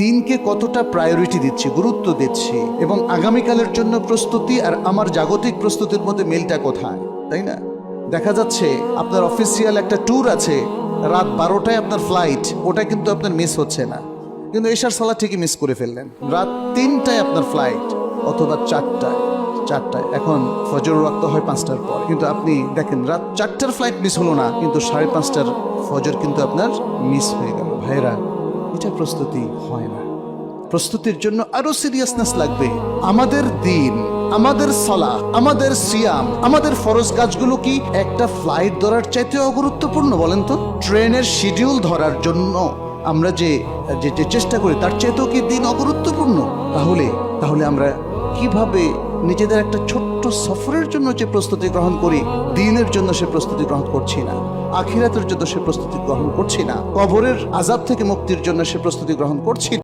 দিনকে কতটা প্রায়োরিটি দিচ্ছি, গুরুত্ব দিচ্ছি, এবং আগামীকালের জন্য প্রস্তুতি আর আমার জাগতিক প্রস্তুতির মধ্যে মিলটা কোথায়, তাই না? দেখা যাচ্ছে আপনার অফিসিয়াল একটা ট্যুর আছে, রাত 12টায় আপনার ফ্লাইট, ওটা কিন্তু আপনার মিস হচ্ছে না, কিন্তু এশার সালাত ঠিকই মিস করে ফেললেন। রাত 3টায় আপনার ফ্লাইট, অথবা 4টায়। এখন ফজর ওয়াক্ত হয় 5টার পর, কিন্তু আপনি দেখেন রাত 4টার ফ্লাইট মিস হলো না, কিন্তু 5:30টার ফজর কিন্তু আপনার মিস হয়ে গেল। ভাইরা, এটা প্রস্তুতি হয় না। প্রস্তুতির জন্য আরো সিরিয়াসনেস লাগবে। আমাদের দিন, আমাদের সালাহ, আমাদের সিয়াম, আমাদের ফরজ কাজগুলো কি একটা ফ্লাইট ধরার চাইতে অগুরুত্বপূর্ণ বলেন তো? ট্রেনের শিডিউল ধরার জন্য আমরা যে চেষ্টা করি তার চাইতেও কি দিন অগুরুত্বপূর্ণ? তাহলে আমরা কিভাবে নিজেদের একটা ছোট্ট সফরের জন্য যে প্রস্তুতি গ্রহণ করি, দিনের জন্য সে প্রস্তুতি গ্রহণ করছি না, আখিরাতের জন্য সে প্রস্তুতি গ্রহণ করছি না, কবরের আযাব থেকে মুক্তির জন্য সে প্রস্তুতি গ্রহণ করছি না।